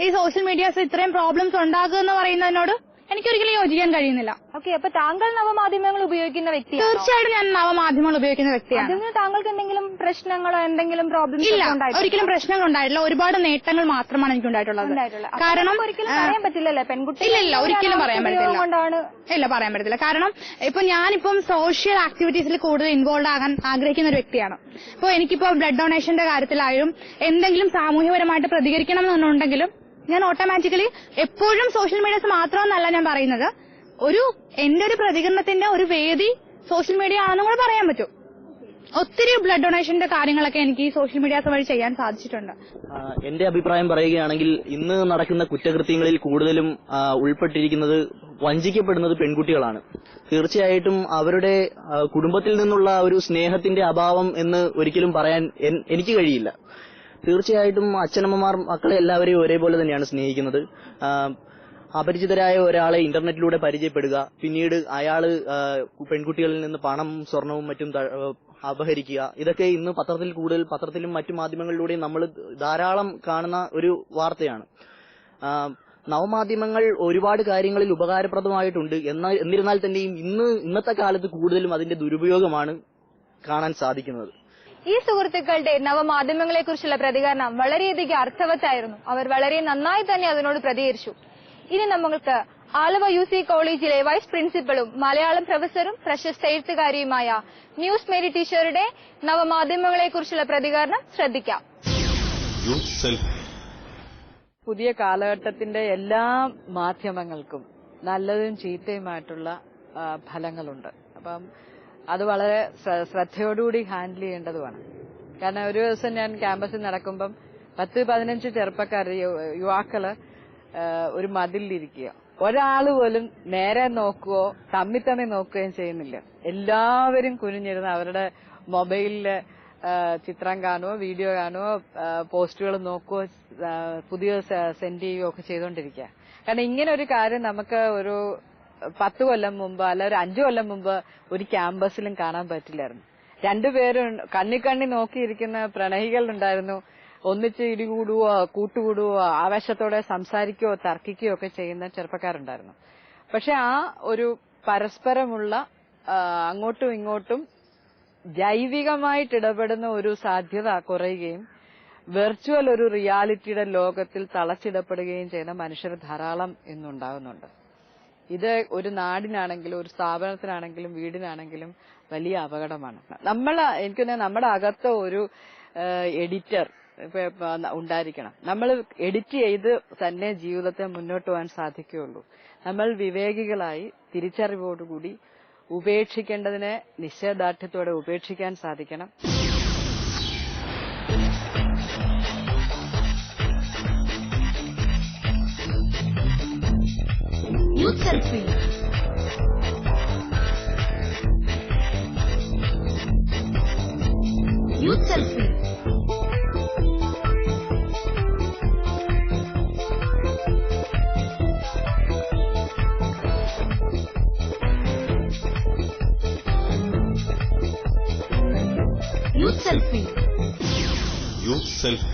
ഈ സോഷ്യൽ മീഡിയാസ് ഇത്രയും പ്രോബ്ലംസ് ഉണ്ടാകുക എന്ന് പറയുന്നതിനോട് എനിക്കൊരിക്കലും യോജിക്കാൻ കഴിയുന്നില്ല. ഓക്കെ, അപ്പൊ താങ്കൾ നവമാധ്യമങ്ങൾ ഉപയോഗിക്കുന്ന വ്യക്തിയാണ്? തീർച്ചയായിട്ടും ഞാൻ നവമാധ്യമങ്ങൾ ഉപയോഗിക്കുന്ന വ്യക്തിയാണ്. അതിന് താങ്കൾക്ക് എന്തെങ്കിലും പ്രശ്നങ്ങളോ എന്തെങ്കിലും പ്രോബ്ലംസ് ഇല്ല, ഒരിക്കലും പ്രശ്നങ്ങൾ ഉണ്ടായിട്ടില്ല. ഒരുപാട് നേട്ടങ്ങൾ മാത്രമാണ് എനിക്ക് ഉണ്ടായിട്ടുള്ളത്. കാരണം ഒരിക്കലും പറയാൻ പറ്റില്ലല്ലേ പെൺകുട്ടി? ഇല്ല, ഒരിക്കലും പറയാൻ പറ്റില്ല. ഇല്ല, പറയാൻ പറ്റത്തില്ല. കാരണം ഞാനിപ്പം സോഷ്യൽ ആക്ടിവിറ്റീസിൽ കൂടുതൽ ഇൻവോൾവ് ആകാൻ ആഗ്രഹിക്കുന്ന ഒരു വ്യക്തിയാണ്. ഇപ്പൊ എനിക്കിപ്പോ ബ്ലഡ് ഡൊണേഷന്റെ കാര്യത്തിലായും എന്തെങ്കിലും സാമൂഹ്യപരമായിട്ട് പ്രതികരിക്കണം എന്നുണ്ടെങ്കിലും ഞാൻ ഓട്ടോമാറ്റിക്കലി എപ്പോഴും സോഷ്യൽ മീഡിയസ് മാത്രമെന്നല്ല ഞാൻ പറയുന്നത്, എന്റെ ഒരു പ്രതികരണത്തിന്റെ ഒരു വേദി സോഷ്യൽ മീഡിയ ആണെന്നും കൂടെ പറയാൻ പറ്റും. ഒത്തിരി ബ്ലഡ് ഡൊണേഷന്റെ കാര്യങ്ങളൊക്കെ എനിക്ക് ഈ സോഷ്യൽ മീഡിയാസ് വഴി ചെയ്യാൻ സാധിച്ചിട്ടുണ്ട്. എന്റെ അഭിപ്രായം പറയുകയാണെങ്കിൽ ഇന്ന് നടക്കുന്ന കുറ്റകൃത്യങ്ങളിൽ കൂടുതലും ഉൾപ്പെട്ടിരിക്കുന്നത് വഞ്ചിക്കപ്പെടുന്നത് പെൺകുട്ടികളാണ്. തീർച്ചയായിട്ടും അവരുടെ കുടുംബത്തിൽ നിന്നുള്ള ഒരു സ്നേഹത്തിന്റെ അഭാവം എന്ന് ഒരിക്കലും പറയാൻ എനിക്ക് കഴിയില്ല. തീർച്ചയായിട്ടും അച്ഛനമ്മമാർ മക്കളെ എല്ലാവരെയും ഒരേപോലെ തന്നെയാണ് സ്നേഹിക്കുന്നത്. അപരിചിതരായ ഒരാളെ ഇന്റർനെറ്റിലൂടെ പരിചയപ്പെടുക, പിന്നീട് അയാള് പെൺകുട്ടികളിൽ നിന്ന് പണവും സ്വർണവും മറ്റും അപഹരിക്കുക, ഇതൊക്കെ ഇന്ന് പത്രത്തിലും മറ്റു മാധ്യമങ്ങളിലൂടെയും നമ്മൾ ധാരാളം കാണുന്ന ഒരു വാർത്തയാണ്. നവമാധ്യമങ്ങൾ ഒരുപാട് കാര്യങ്ങളിൽ ഉപകാരപ്രദമായിട്ടുണ്ട്. എന്നിരുന്നാൽ തന്നെയും ഇന്നത്തെ കാലത്ത് കൂടുതലും അതിന്റെ ദുരുപയോഗമാണ് കാണാൻ സാധിക്കുന്നത്. ഈ സുഹൃത്തുക്കളുടെ നവമാധ്യമങ്ങളെ കുറിച്ചുള്ള പ്രതികരണം വളരെയധികം അർത്ഥവത്തായിരുന്നു. അവർ വളരെ നന്നായി തന്നെ അതിനോട് പ്രതികരിച്ചു. ഇനി നമുക്ക് ആലുവ UC കോളേജിലെ വൈസ് പ്രിൻസിപ്പളും മലയാളം പ്രൊഫസറും പ്രശസ്ത എഴുത്തുകാരിയുമായ ന്യൂസ് മേരി ടീച്ചറുടെ നവമാധ്യമങ്ങളെ കുറിച്ചുള്ള പ്രതികരണം ശ്രദ്ധിക്കാം. പുതിയ കാലഘട്ടത്തിന്റെ എല്ലാ മാധ്യമങ്ങൾക്കും നല്ലതും ചീത്തയുമായിട്ടുള്ള ഫലങ്ങളുണ്ട്. അപ്പം അത് വളരെ ശ്രദ്ധയോടുകൂടി ഹാൻഡിൽ ചെയ്യേണ്ടതുമാണ്. കാരണം ഒരു ദിവസം ഞാൻ ക്യാമ്പസിൽ നടക്കുമ്പം 10-15 ചെറുപ്പക്കാർ യുവാക്കള് ഒരു മതിലിരിക്കുക. ഒരാൾ പോലും നേരെ നോക്കുകയോ തമ്മി നോക്കുകയും ചെയ്യുന്നില്ല. എല്ലാവരും കുനിഞ്ഞിരുന്ന് അവരുടെ മൊബൈലില് ചിത്രം കാണുവോ, വീഡിയോ കാണുവോ, പോസ്റ്റുകൾ നോക്കുകയോ, പുതിയ സെൻഡ് ചെയ്യുകയോ ഒക്കെ ചെയ്തുകൊണ്ടിരിക്കുക. കാരണം ഇങ്ങനെ ഒരു കാര്യം നമുക്ക് ഒരു 10 കൊല്ലം മുമ്പ് അല്ല ഒരു 5 കൊല്ലം മുമ്പ് ഒരു ക്യാമ്പസിലും കാണാൻ പറ്റില്ലായിരുന്നു. രണ്ടുപേരും കണ്ണി നോക്കിയിരിക്കുന്ന പ്രണയികളുണ്ടായിരുന്നു. ഒന്നിച്ച് ഇടികൂടുവോ കൂട്ടുകൂടുവോ ആവേശത്തോടെ സംസാരിക്കുകയോ തർക്കിക്കുകയോ ഒക്കെ ചെയ്യുന്ന ചെറുപ്പക്കാരുണ്ടായിരുന്നു. പക്ഷെ ആ ഒരു പരസ്പരമുള്ള അങ്ങോട്ടും ഇങ്ങോട്ടും ജൈവികമായിട്ട് ഇടപെടുന്ന ഒരു സാധ്യത കുറയുകയും വെർച്വൽ ഒരു റിയാലിറ്റിയുടെ ലോകത്തിൽ തളച്ചിടപ്പെടുകയും ചെയ്യുന്ന മനുഷ്യർ ധാരാളം ഇന്നുണ്ടാകുന്നുണ്ട്. ഇത് ഒരു നാടിനാണെങ്കിലും ഒരു സ്ഥാപനത്തിനാണെങ്കിലും വീടിനാണെങ്കിലും വലിയ അപകടമാണ്. എനിക്കൊന്ന് നമ്മുടെ അകത്ത് ഒരു എഡിറ്റർ ഉണ്ടായിരിക്കണം. നമ്മൾ എഡിറ്റ് ചെയ്ത് തന്നെ ജീവിതത്തെ മുന്നോട്ട് പോകാൻ സാധിക്കുകയുള്ളൂ. നമ്മൾ വിവേകികളായി തിരിച്ചറിവോടുകൂടി ഉപേക്ഷിക്കേണ്ടതിനെ നിശ്ചയദാർഢ്യത്തോടെ ഉപേക്ഷിക്കാൻ സാധിക്കണം. Youth selfie. Youth selfie. Youth selfie. Youth selfie.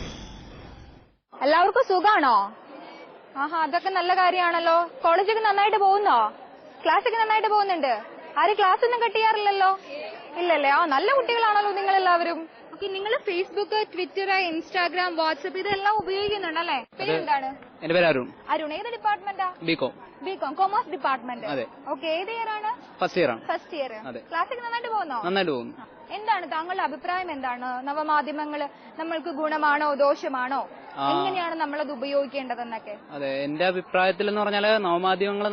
എല്ലാവർക്കും സുഖാണോ? ആഹാ, അതൊക്കെ നല്ല കാര്യമാണല്ലോ. കോളേജൊക്കെ നന്നായിട്ട് പോകുന്നോ? ക്ലാസ്സൊക്കെ നന്നായിട്ട് പോകുന്നുണ്ട്? ആരും ക്ലാസ് ഒന്നും കട്ട് ചെയ്യാറില്ലല്ലോ? ഇല്ലല്ലേ? ആ, നല്ല കുട്ടികളാണല്ലോ നിങ്ങൾ എല്ലാവരും. ഓക്കെ, നിങ്ങൾ ഫേസ്ബുക്ക്, ട്വിറ്റർ, ഇൻസ്റ്റാഗ്രാം, വാട്സ്ആപ്പ് ഇതെല്ലാം ഉപയോഗിക്കുന്നുണ്ടല്ലേ? പേരെന്താണ്? എന്റെ പേര് അരുൺ. അരുൺ, ഏത് ഡിപ്പാർട്ട്മെന്റാ? BCom commerce department. അതെ. ഓക്കെ, ഏത് ഇയർ ആണ്? ഫസ്റ്റ് ഇയർ ആണ്. First year. ക്ലാസ്സൊക്കെ നന്നായിട്ട് പോകുന്നോ? നന്നായിട്ട് പോകുന്നു. എന്താണ് താങ്കളുടെ അഭിപ്രായം? എന്താണ് നവമാധ്യമങ്ങൾ നമ്മൾക്ക് ഗുണമാണോ ദോഷമാണോ? എങ്ങനെയാണ് നമ്മളത് ഉപയോഗിക്കേണ്ടതെന്നൊക്കെ? അതെ, എന്റെ അഭിപ്രായത്തിൽ എന്ന് പറഞ്ഞാല് നവമാധ്യമങ്ങൾ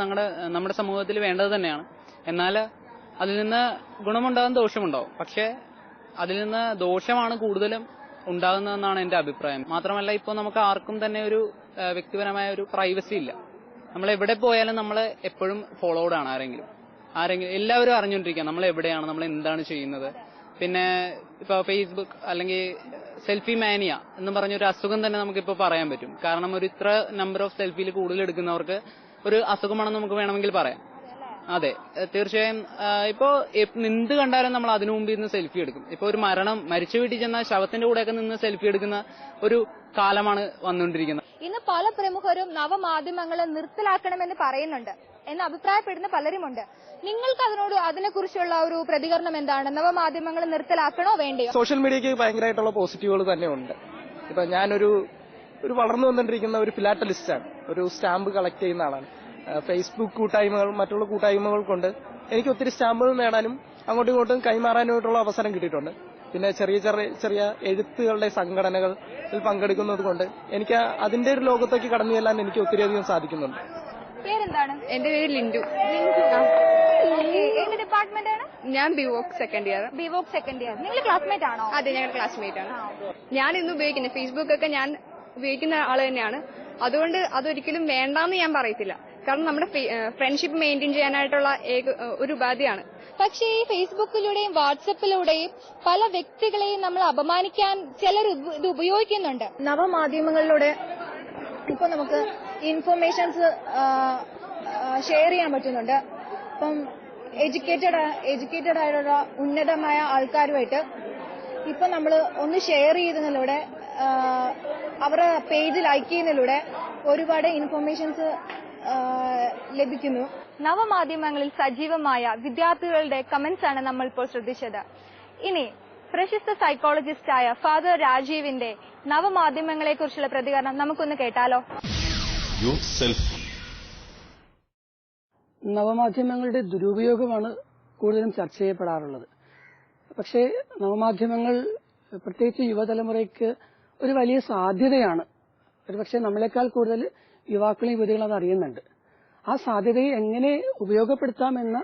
നമ്മുടെ സമൂഹത്തിൽ വേണ്ടത് തന്നെയാണ്. എന്നാൽ അതിൽ നിന്ന് ഗുണമുണ്ടാകും ദോഷമുണ്ടാവും. പക്ഷെ അതിൽ നിന്ന് ദോഷമാണ് കൂടുതലും ഉണ്ടാകുന്നതെന്നാണ് എന്റെ അഭിപ്രായം. മാത്രമല്ല ഇപ്പൊ നമുക്ക് ആർക്കും തന്നെ ഒരു വ്യക്തിപരമായ ഒരു പ്രൈവസി ഇല്ല. നമ്മൾ എവിടെ പോയാലും നമ്മൾ എപ്പോഴും ഫോളോഡ് ആണ്. ആരെങ്കിലും എല്ലാവരും അറിഞ്ഞുകൊണ്ടിരിക്കുക നമ്മൾ എവിടെയാണ്, നമ്മൾ എന്താണ് ചെയ്യുന്നത്. പിന്നെ ഇപ്പൊ ഫേസ്ബുക്ക് അല്ലെങ്കിൽ സെൽഫി മാനിയ എന്ന് പറഞ്ഞൊരു അസുഖം തന്നെ നമുക്കിപ്പോ പറയാൻ പറ്റും. കാരണം ഒരു ഇത്ര നമ്പർ ഓഫ് സെൽഫിയിൽ കൂടുതൽ എടുക്കുന്നവർക്ക് ഒരു അസുഖമാണെന്ന് നമുക്ക് വേണമെങ്കിൽ പറയാം. അതെ, തീർച്ചയായും. ഇപ്പോ എന്ത് കണ്ടാലും നമ്മൾ അതിനു മുമ്പ് ഇന്ന് സെൽഫി എടുക്കും. ഇപ്പൊ ഒരു മരിച്ച വീട്ടിൽ ചെന്ന ശവത്തിന്റെ കൂടെയൊക്കെ നിന്ന് സെൽഫി എടുക്കുന്ന ഒരു കാലമാണ് വന്നുകൊണ്ടിരിക്കുന്നത്. ഇന്ന് പല പ്രമുഖരും നവമാധ്യമങ്ങളെ നിർത്തലാക്കണമെന്ന് പറയുന്നുണ്ട് എന്ന് അഭിപ്രായപ്പെടുന്ന പലരുമുണ്ട്. നിങ്ങൾക്ക് അതിനെക്കുറിച്ചുള്ള ഒരു പ്രതികരണം എന്താണ്? നവമാധ്യമങ്ങൾ നിർത്തലാക്കണോ വേണ്ടയോ? സോഷ്യൽ മീഡിയക്ക് ഭയങ്കരമായിട്ടുള്ള പോസിറ്റീവുകൾ തന്നെ ഉണ്ട്. ഇപ്പൊ ഞാനൊരു വളർന്നു വന്നിട്ടിരിക്കുന്ന ഒരു ഫിലാറ്റലിസ്റ്റാണ്. ഒരു സ്റ്റാമ്പ് കളക്ട് ചെയ്യുന്ന ആളാണ്. ഫേസ്ബുക്ക് കൂട്ടായ്മകൾ, മറ്റുള്ള കൂട്ടായ്മകൾ കൊണ്ട് എനിക്ക് ഒത്തിരി സ്റ്റാമ്പുകൾ നേടാനും അങ്ങോട്ടും ഇങ്ങോട്ടും കൈമാറാനായിട്ടുള്ള അവസരം കിട്ടിയിട്ടുണ്ട്. പിന്നെ ചെറിയ എഴുത്തുകളുടെ സംഘടനകളിൽ പങ്കെടുക്കുന്നത് കൊണ്ട് എനിക്ക് അതിന്റെ ഒരു ലോകത്തേക്ക് കടന്നു ചെല്ലാൻ എനിക്ക് ഒത്തിരിയധികം സാധിക്കുന്നുണ്ട്. പേരെന്താണ്? എന്റെ പേര് ലിൻഡു. ഏത് ഡിപ്പാർട്ട്മെന്റ് ആണ്? ഞാൻ BVoc second year. BVoc second year. നിങ്ങൾ ക്ലാസ്മേറ്റ് ആണോ? അതെ, ഞങ്ങളുടെ ക്ലാസ്മേറ്റ് ആണ്. ഞാൻ ഇന്ന് ഉപയോഗിക്കുന്നത് ഫേസ്ബുക്ക് ഒക്കെ ഞാൻ ഉപയോഗിക്കുന്ന ആള് തന്നെയാണ്. അതുകൊണ്ട് അതൊരിക്കലും വേണ്ടാന്ന് ഞാൻ പറയത്തില്ല. കാരണം നമ്മുടെ ഫ്രണ്ട്ഷിപ്പ് മെയിൻറ്റെയിൻ ചെയ്യാനായിട്ടുള്ള ഒരു ഉപാധിയാണ്. പക്ഷേ ഈ ഫേസ്ബുക്കിലൂടെയും വാട്സപ്പിലൂടെയും പല വ്യക്തികളെയും നമ്മൾ അപമാനിക്കാൻ ചിലർ ഇത് ഉപയോഗിക്കുന്നുണ്ട്. നവമാധ്യമങ്ങളിലൂടെ ഇപ്പൊ നമുക്ക് ഇൻഫർമേഷൻസ് ഷെയർ ചെയ്യാൻ പറ്റുന്നുണ്ട്. ഇപ്പം എഡ്യൂക്കേറ്റഡ് ആയിട്ടുള്ള ഉന്നതമായ ആൾക്കാരുമായിട്ട് ഇപ്പൊ നമ്മൾ ഒന്ന് ഷെയർ ചെയ്യുന്നതിലൂടെ അവരുടെ പേജ് ലൈക്ക് ചെയ്യുന്നതിലൂടെ ഒരുപാട് ഇൻഫർമേഷൻസ് ലഭിക്കുന്നു. നവമാധ്യമങ്ങളിൽ സജീവമായ വിദ്യാർത്ഥികളുടെ കമന്റ്സ് ആണ് നമ്മൾ ഇപ്പോൾ ശ്രദ്ധിച്ചത്. ഇനി പ്രശസ്ത സൈക്കോളജിസ്റ്റായ ഫാദർ രാജീവിന്റെ നവമാധ്യമങ്ങളെ കുറിച്ചുള്ള പ്രതികരണം നമുക്കൊന്ന് കേട്ടാലോ. നവമാധ്യമങ്ങളുടെ ദുരുപയോഗമാണ് കൂടുതലും ചർച്ച ചെയ്യപ്പെടാറുള്ളത്. പക്ഷേ നവമാധ്യമങ്ങൾ പ്രത്യേകിച്ച് യുവതലമുറയ്ക്ക് ഒരു വലിയ സാധ്യതയാണ്. ഒരുപക്ഷെ നമ്മളെക്കാൾ കൂടുതൽ യുവാക്കളും യുവതികളും അത് അറിയുന്നുണ്ട്. ആ സാധ്യതയെ എങ്ങനെ ഉപയോഗപ്പെടുത്താമെന്ന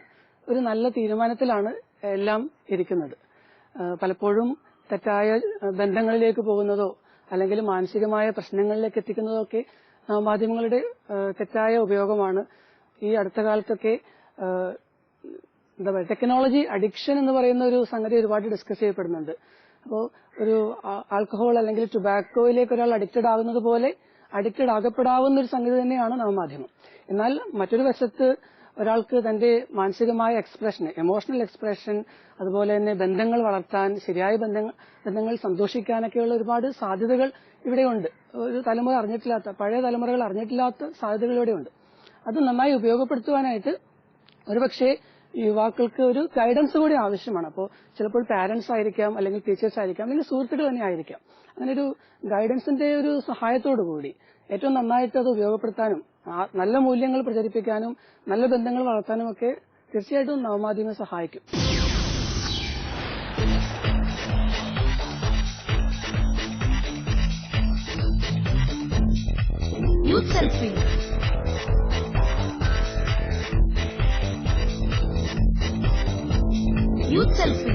ഒരു നല്ല തീരുമാനത്തിലാണ് എല്ലാം ഇരിക്കുന്നത്. പലപ്പോഴും തെറ്റായ ബന്ധങ്ങളിലേക്ക് പോകുന്നതോ അല്ലെങ്കിൽ മാനസികമായ പ്രശ്നങ്ങളിലേക്ക് എത്തിക്കുന്നതോ ഒക്കെ നവമാധ്യമങ്ങളുടെ തെറ്റായ ഉപയോഗമാണ്. ഈ അടുത്ത കാലത്തൊക്കെ എന്താ പറയുക, ടെക്നോളജി അഡിക്ഷൻ എന്ന് പറയുന്ന ഒരു സംഗതി ഒരുപാട് ഡിസ്കസ് ചെയ്യപ്പെടുന്നുണ്ട്. അപ്പോൾ ഒരു ആൽക്കഹോൾ അല്ലെങ്കിൽ ടുബാക്കോയിലേക്ക് ഒരാൾ അഡിക്റ്റഡ് ആകുന്നത് പോലെ അഡിക്റ്റഡ് ആകപ്പെടാവുന്ന ഒരു സംഗതി തന്നെയാണ് നവമാധ്യമം. എന്നാൽ മറ്റൊരു വശത്ത് ഒരാൾക്ക് തന്റെ മാനസികമായ എക്സ്പ്രഷൻ, എമോഷണൽ എക്സ്പ്രഷൻ, അതുപോലെ തന്നെ ബന്ധങ്ങൾ വളർത്താൻ, ശരിയായ ബന്ധങ്ങൾ സന്തോഷിക്കാനൊക്കെയുള്ള ഒരുപാട് സാധ്യതകൾ ഇവിടെയുണ്ട്. ഒരു തലമുറ അറിഞ്ഞിട്ടില്ലാത്ത, പഴയ തലമുറകൾ അറിഞ്ഞിട്ടില്ലാത്ത സാധ്യതകൾ ഇവിടെയുണ്ട്. അത് നന്നായി ഉപയോഗപ്പെടുത്തുവാനായിട്ട് ഒരുപക്ഷെ യുവാക്കൾക്ക് ഒരു ഗൈഡൻസ് കൂടി ആവശ്യമാണ്. അപ്പോൾ ചിലപ്പോൾ പാരന്റ്സ് ആയിരിക്കാം, അല്ലെങ്കിൽ ടീച്ചേഴ്സ് ആയിരിക്കാം, അല്ലെങ്കിൽ സുഹൃത്തുക്കൾ തന്നെ ആയിരിക്കാം. അങ്ങനെ ഒരു ഗൈഡൻസിന്റെ ഒരു സഹായത്തോടു കൂടി ഏറ്റവും നന്നായിട്ട് അത് ഉപയോഗപ്പെടുത്താനും നല്ല മൂല്യങ്ങൾ പ്രചരിപ്പിക്കാനും നല്ല ബന്ധങ്ങൾ വളർത്താനും ഒക്കെ തീർച്ചയായിട്ടും നവമാധ്യമം സഹായിക്കും. Youth selfie. Youth selfie.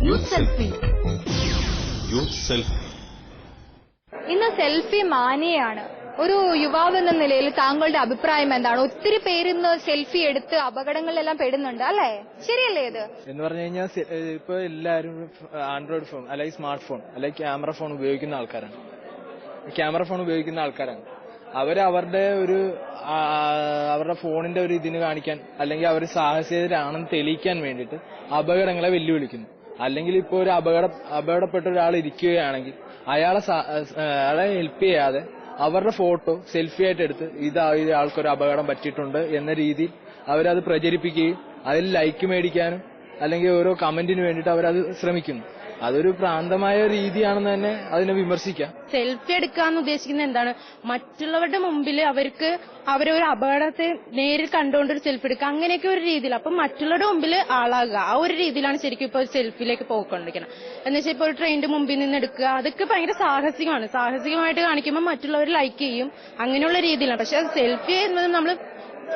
Youth selfie. Youth selfie. ഇന്ന് സെൽഫി മാനിയാണ്. ഒരു യുവാവ് എന്ന നിലയിൽ താങ്കളുടെ അഭിപ്രായം എന്താണ്? ഒത്തിരി പേര് ഇന്ന് സെൽഫി എടുത്ത് അപകടങ്ങളിലെല്ലാം പെടുന്നുണ്ട്, അല്ലേ? ശരിയല്ലേ ഇത്? എന്ന് പറഞ്ഞു കഴിഞ്ഞാൽ ഇപ്പൊ എല്ലാവരും ആൻഡ്രോയിഡ് ഫോൺ അല്ലെങ്കിൽ സ്മാർട്ട് ഫോൺ അല്ലെങ്കിൽ ക്യാമറ ഫോൺ ഉപയോഗിക്കുന്ന ആൾക്കാരാണ്. അവരുടെ ഫോണിന്റെ ഒരു ഇതിന് കാണിക്കാൻ അല്ലെങ്കിൽ അവർ സാഹസികരാണെന്ന് തെളിയിക്കാൻ വേണ്ടിയിട്ട് അപകടങ്ങളെ വെല്ലുവിളിക്കുന്നു. അല്ലെങ്കിൽ ഇപ്പൊ ഒരു അപകടപ്പെട്ട ഒരാൾ ഇരിക്കുകയാണെങ്കിൽ അയാളെ ഹെൽപ്പ് ചെയ്യാതെ അവരുടെ ഫോട്ടോ സെൽഫി ആയിട്ട് എടുത്ത് ആൾക്കൊരു അപകടം പറ്റിയിട്ടുണ്ട് എന്ന രീതിയിൽ അവരത് പ്രചരിപ്പിക്കുകയും അതിൽ ലൈക്ക് മേടിക്കാനും അല്ലെങ്കിൽ ഓരോ കമന്റിന് വേണ്ടിയിട്ട് അവരത് ശ്രമിക്കുന്നു. അതൊരു ഭ്രാന്തമായ രീതിയാണെന്ന് തന്നെ അതിനെ വിമർശിക്കാം. സെൽഫി എടുക്കാന്ന് ഉദ്ദേശിക്കുന്നത് എന്താണ്? മറ്റുള്ളവരുടെ മുമ്പിൽ അവർക്ക് അവരൊരു അപകടത്തെ നേരിൽ കണ്ടുകൊണ്ട് ഒരു സെൽഫി എടുക്കുക, അങ്ങനെയൊക്കെ ഒരു രീതിയിൽ. അപ്പം മറ്റുള്ളവരുടെ മുമ്പിൽ ആളാകുക, ആ ഒരു രീതിയിലാണ് ശരിക്കും ഇപ്പോൾ സെൽഫിയിലേക്ക് പോയിക്കൊണ്ടിരിക്കുന്നത്. എന്നുവെച്ചാൽ ഇപ്പോൾ ഒരു ട്രെയിനിന്റെ മുമ്പിൽ നിന്ന് എടുക്കുക, അതൊക്കെ ഭയങ്കര സാഹസികമായിട്ട് കാണിക്കുമ്പോൾ മറ്റുള്ളവർ ലൈക്ക് ചെയ്യും, അങ്ങനെയുള്ള രീതിയിലാണ്. പക്ഷെ സെൽഫി എന്നത് നമ്മൾ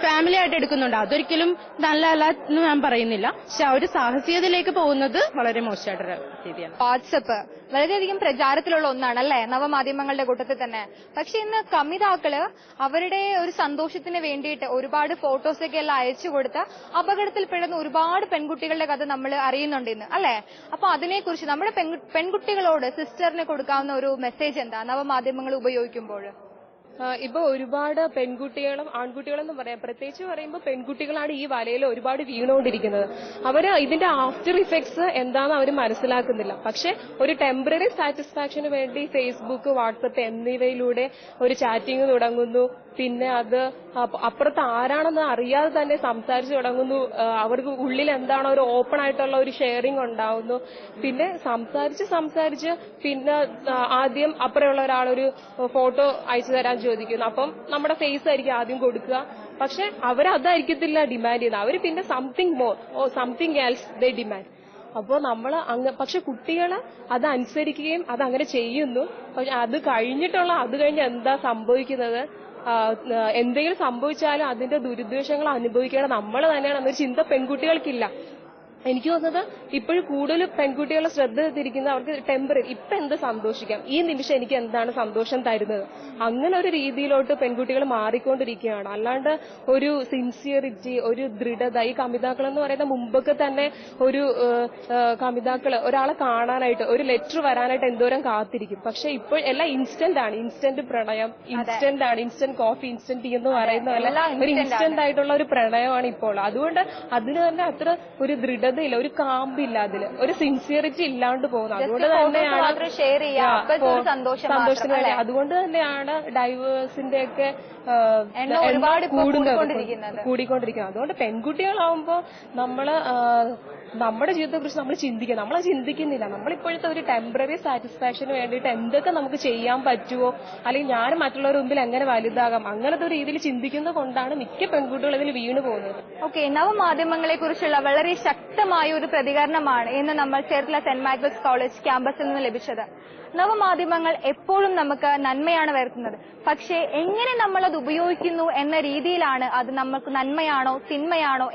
ഫാമിലി ആയിട്ട് എടുക്കുന്നുണ്ട്, അതൊരിക്കലും നല്ലതല്ല എന്ന് ഞാൻ പറയുന്നില്ല. പക്ഷെ ആ ഒരു സാഹസികതയിലേക്ക് പോകുന്നത് വളരെ മോശമായിട്ടൊരു രീതിയാണ്. വാട്സപ്പ് വളരെയധികം പ്രചാരത്തിലുള്ള ഒന്നാണ്, അല്ലെ? നവമാധ്യമങ്ങളുടെ കൂട്ടത്തിൽ തന്നെ. പക്ഷെ ഇന്ന് കമിതാക്കള് അവരുടെ ഒരു സന്തോഷത്തിന് വേണ്ടിയിട്ട് ഒരുപാട് ഫോട്ടോസൊക്കെ എല്ലാം അയച്ചു കൊടുത്ത് അപകടത്തിൽപ്പെടുന്ന ഒരുപാട് പെൺകുട്ടികളുടെ കഥ നമ്മൾ അറിയുന്നുണ്ട് ഇന്ന്, അല്ലെ? അപ്പൊ അതിനെക്കുറിച്ച് നമ്മുടെ പെൺകുട്ടികളോട് സിസ്റ്ററിന് കൊടുക്കാവുന്ന ഒരു മെസ്സേജ് എന്താ നവമാധ്യമങ്ങൾ ഉപയോഗിക്കുമ്പോൾ? ഇപ്പൊ ഒരുപാട് പെൺകുട്ടികളും ആൺകുട്ടികളെന്നും പറയാം, പ്രത്യേകിച്ച് പറയുമ്പോൾ പെൺകുട്ടികളാണ് ഈ വലയിൽ ഒരുപാട് വീണുകൊണ്ടിരിക്കുന്നത്. അവര് ഇതിന്റെ ആഫ്റ്റർ ഇഫക്ട്സ് എന്താണെന്ന് അവർ മനസ്സിലാക്കുന്നില്ല. പക്ഷെ ഒരു ടെമ്പററി സാറ്റിസ്ഫാക്ഷന് വേണ്ടി ഫേസ്ബുക്ക്, വാട്സപ്പ് എന്നിവയിലൂടെ ഒരു ചാറ്റിംഗ് തുടങ്ങുന്നു. പിന്നെ അത് അപ്പുറത്ത് ആരാണെന്ന് അറിയാതെ തന്നെ സംസാരിച്ചു തുടങ്ങുന്നു. അവർക്ക് ഉള്ളിൽ എന്താണോ ഒരു ഓപ്പൺ ആയിട്ടുള്ള ഒരു ഷെയറിംഗ് ഉണ്ടാവുന്നു. പിന്നെ സംസാരിച്ച് പിന്നെ ആദ്യം അപ്പുറമുള്ള ഒരാളൊരു ഫോട്ടോ അയച്ചു തരാൻ ചോദിക്കുന്നു. അപ്പം നമ്മുടെ ഫേസ് ആയിരിക്കും ആദ്യം കൊടുക്കുക. പക്ഷെ അവരതായിരിക്കത്തില്ല ഡിമാൻഡ് ചെയ്യുന്നത്. അവർ പിന്നെ something more or something else they demand. അപ്പോൾ നമ്മൾ പക്ഷെ കുട്ടികൾ അത് അനുസരിക്കുകയും അത് അങ്ങനെ ചെയ്യുന്നു. പക്ഷെ അത് കഴിഞ്ഞ് എന്താ സംഭവിക്കുന്നത്, എന്തെങ്കിലും സംഭവിച്ചാലും അതിന്റെ ദുരുദ്ദേശങ്ങൾ അനുഭവിക്കേണ്ട നമ്മൾ തന്നെയാണ് എന്നൊരു ചിന്ത പെൺകുട്ടികൾക്കില്ല. എനിക്ക് തോന്നുന്നത് ഇപ്പോഴും കൂടുതൽ പെൺകുട്ടികളെ ശ്രദ്ധ തിരിക്കുന്ന അവർക്ക് ടെമ്പററി ഇപ്പൊ എന്ത് സന്തോഷിക്കാം, ഈ നിമിഷം എനിക്ക് എന്താണ് സന്തോഷം തരുന്നത്, അങ്ങനെ ഒരു രീതിയിലോട്ട് പെൺകുട്ടികൾ മാറിക്കൊണ്ടിരിക്കുകയാണ്. അല്ലാണ്ട് ഒരു സിൻസിയറിറ്റി, ഒരു ദൃഢത, ഈ കമിതാക്കൾ എന്ന് പറയുന്ന മുമ്പൊക്കെ തന്നെ ഒരു കമിതാക്കള് ഒരാളെ കാണാനായിട്ട് ഒരു ലെറ്റർ വരാനായിട്ട് എന്തോരം കാത്തിരിക്കും. പക്ഷെ ഇപ്പോൾ എല്ലാം ഇൻസ്റ്റന്റ് ആണ്. ഇൻസ്റ്റന്റ് പ്രണയം, ഇൻസ്റ്റന്റ് ആണ്, ഇൻസ്റ്റന്റ് കോഫി, ഇൻസ്റ്റന്റ് ടീ എന്ന് പറയുന്ന പോലെ ഒരു ഇൻസ്റ്റന്റ് ആയിട്ടുള്ള ഒരു പ്രണയമാണ് ഇപ്പോൾ. അതുകൊണ്ട് അതിന് തന്നെ അത്ര ഒരു ദൃഢതയില്ല, ഒരു കാമ്പില്ല, അതില് ഒരു സിൻസിയറിറ്റി ഇല്ലാണ്ട് പോകുന്നത്. അതുകൊണ്ട് തന്നെയാണ് സന്തോഷത്തിന് വേണ്ടി, അതുകൊണ്ട് തന്നെയാണ് ഡൈവേഴ്സിന്റെ ഒക്കെ കൂടിക്കൊണ്ടിരിക്കുന്നത്. അതുകൊണ്ട് പെൺകുട്ടികളാവുമ്പോ നമ്മുടെ ജീവിതത്തെ കുറിച്ച് നമ്മൾ ചിന്തിക്കുക, നമ്മളത് ചിന്തിക്കുന്നില്ല. നമ്മളിപ്പോഴത്തെ ഒരു ടെമ്പററി സാറ്റിസ്ഫാക്ഷന് വേണ്ടിയിട്ട് എന്തൊക്കെ നമുക്ക് ചെയ്യാൻ പറ്റുമോ, അല്ലെങ്കിൽ ഞാൻ മറ്റുള്ളവരുടെ മുമ്പിൽ എങ്ങനെ വലുതാകാം, അങ്ങനത്തെ ഒരു രീതിയിൽ ചിന്തിക്കുന്നത് കൊണ്ടാണ് മിക്ക പെൺകുട്ടികളും ഇതിൽ വീണു പോകുന്നത്. ഓക്കെ, നവമാധ്യമങ്ങളെ കുറിച്ചുള്ള വളരെ ശക്തമായ ഒരു പ്രതികരണമാണ് ഇന്ന് നമ്മൾ ചേർത്തല സെന്റ് മൈക്കിൾസ് കോളേജ് ക്യാമ്പസിൽ നിന്ന് ലഭിച്ചത്. നവമാധ്യമങ്ങൾ എപ്പോഴും നമുക്ക് നന്മയാണ് വരുത്തുന്നത്. പക്ഷേ എങ്ങനെ നമ്മൾ അത് ഉപയോഗിക്കുന്നു എന്ന രീതിയിലാണ് അത് നമുക്ക് നന്മയാണോ തിന്മയാണോ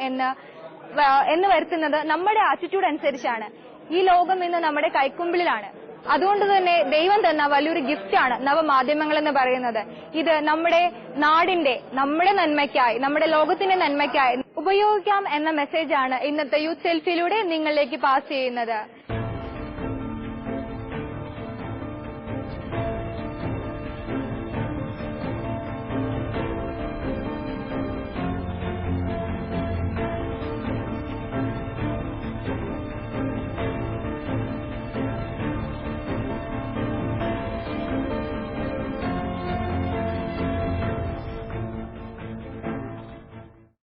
എന്ന് വരുത്തുന്നത് നമ്മുടെ ആറ്റിറ്റ്യൂഡ് അനുസരിച്ചാണ്. ഈ ലോകം ഇന്ന് നമ്മുടെ കൈക്കുമ്പിളിലാണ്. അതുകൊണ്ട് തന്നെ ദൈവം തന്ന വലിയൊരു ഗിഫ്റ്റാണ് നവമാധ്യമങ്ങൾ എന്ന് പറയുന്നത്. ഇത് നമ്മുടെ നാടിന്റെ, നമ്മുടെ നന്മയ്ക്കായി, നമ്മുടെ ലോകത്തിന്റെ നന്മയ്ക്കായി ഉപയോഗിക്കാം എന്ന മെസ്സേജാണ് ഇന്നത്തെ യൂത്ത് സെൽഫിയിലൂടെ നിങ്ങളിലേക്ക് പാസ് ചെയ്യുന്നത്.